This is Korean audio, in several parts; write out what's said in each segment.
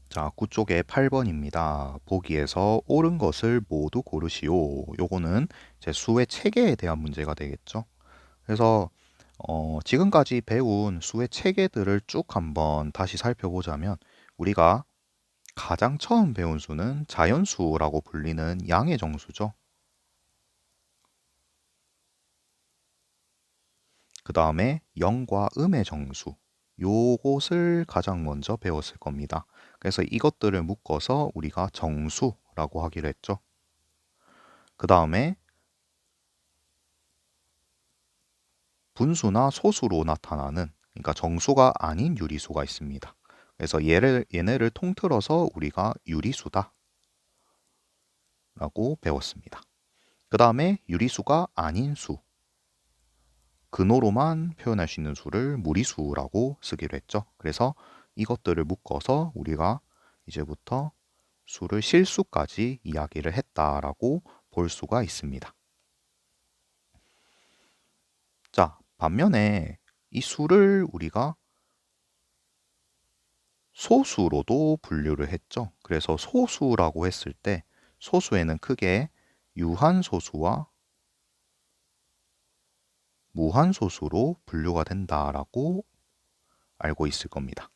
자, 9쪽에 8번입니다. 보기에서 옳은 것을 모두 고르시오. 요거는 제 수의 체계에 대한 문제가 되겠죠. 그래서 지금까지 배운 수의 체계들을 쭉 한번 다시 살펴보자면 우리가 가장 처음 배운 수는 자연수라고 불리는 양의 정수죠. 그 다음에 영과 음의 정수. 요것을 가장 먼저 배웠을 겁니다. 그래서 이것들을 묶어서 우리가 정수라고 하기로 했죠. 그 다음에 분수나 소수로 나타나는, 그러니까 정수가 아닌 유리수가 있습니다. 그래서 얘네를 통틀어서 우리가 유리수다 라고 배웠습니다. 그 다음에 유리수가 아닌 수, 근호로만 표현할 수 있는 수를 무리수라고 쓰기로 했죠. 그래서 이것들을 묶어서 우리가 이제부터 수를 실수까지 이야기를 했다라고 볼 수가 있습니다. 자, 반면에 이 수를 우리가 소수로도 분류를 했죠. 그래서 소수라고 했을 때 소수에는 크게 유한소수와 무한소수로 분류가 된다라고 알고 있을 겁니다.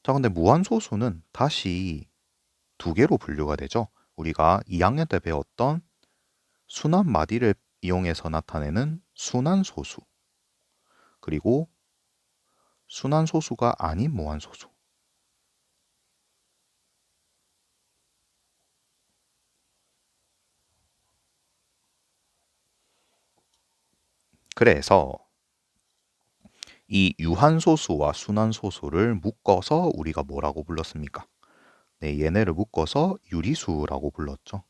자, 근데 무한소수는 다시 두 개로 분류가 되죠. 우리가 2학년 때 배웠던 순환 마디를 이용해서 나타내는 순환소수, 그리고 순환소수가 아닌 무한소수. 그래서 이 유한소수와 순환소수를 묶어서 우리가 뭐라고 불렀습니까? 네, 얘네를 묶어서 유리수라고 불렀죠.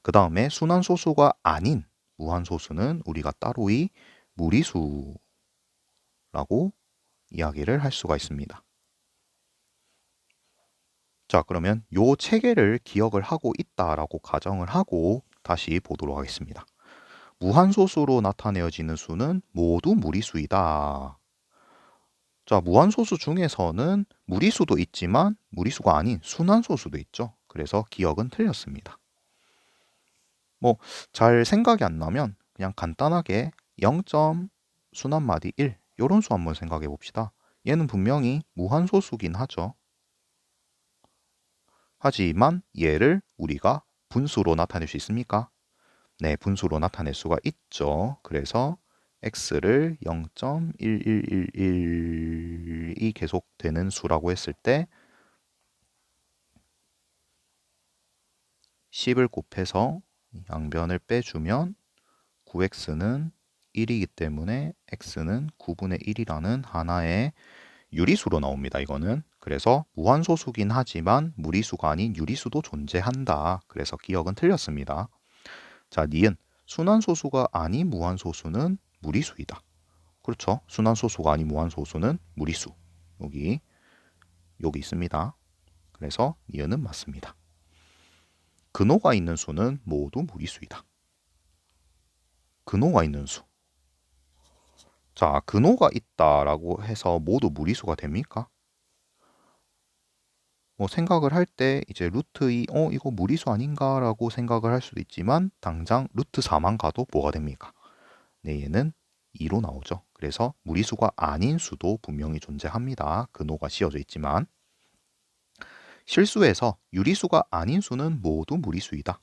그 다음에 순환소수가 아닌 무한소수는 우리가 따로 이 무리수라고 이야기를 할 수가 있습니다. 자, 그러면 요 체계를 기억을 하고 있다라고 가정을 하고 다시 보도록 하겠습니다. 무한소수로 나타내어지는 수는 모두 무리수이다. 자, 무한소수 중에서는 무리수도 있지만 무리수가 아닌 순환소수도 있죠. 그래서 기억은 틀렸습니다. 뭐 잘 생각이 안 나면 그냥 간단하게 0점 순환마디 1 요런 수 한번 생각해 봅시다. 얘는 분명히 무한소수긴 하죠. 하지만 얘를 우리가 분수로 나타낼 수 있습니까? 네, 분수로 나타낼 수가 있죠. 그래서 x를 0.1111이 계속되는 수라고 했을 때 10을 곱해서 양변을 빼주면 9x는 1이기 때문에 x는 9분의 1이라는 하나의 유리수로 나옵니다. 이거는. 그래서 무한소수긴 하지만 무리수가 아닌 유리수도 존재한다. 그래서 기억은 틀렸습니다. 자, 니은 순환소수가 아닌 무한소수는 무리수이다. 그렇죠. 순환소수가 아닌 무한소수는 무리수. 여기 있습니다. 그래서 니은은 맞습니다. 근호가 있는 수는 모두 무리수이다. 근호가 있는 수. 자, 근호가 있다라고 해서 모두 무리수가 됩니까? 뭐 생각을 할 때 이제 루트 2, 이거 무리수 아닌가라고 생각을 할 수도 있지만 당장 루트 4만 가도 뭐가 됩니까? 네, 얘는 2로 나오죠. 그래서 무리수가 아닌 수도 분명히 존재합니다. 근호가 씌어져 있지만 실수에서 유리수가 아닌 수는 모두 무리수이다.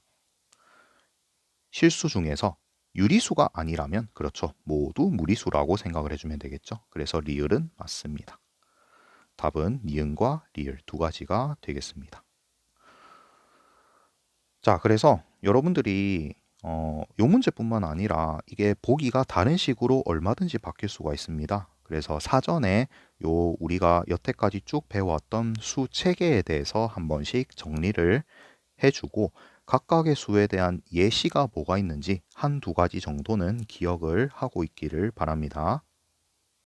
실수 중에서 유리수가 아니라면 그렇죠. 모두 무리수라고 생각을 해주면 되겠죠. 그래서 리을은 맞습니다. 답은 니은과 리을 두 가지가 되겠습니다. 자, 그래서 여러분들이 요 문제뿐만 아니라 이게 보기가 다른 식으로 얼마든지 바뀔 수가 있습니다. 그래서 사전에 요 우리가 여태까지 쭉 배워왔던 수 체계에 대해서 한 번씩 정리를 해주고 각각의 수에 대한 예시가 뭐가 있는지 한두 가지 정도는 기억을 하고 있기를 바랍니다.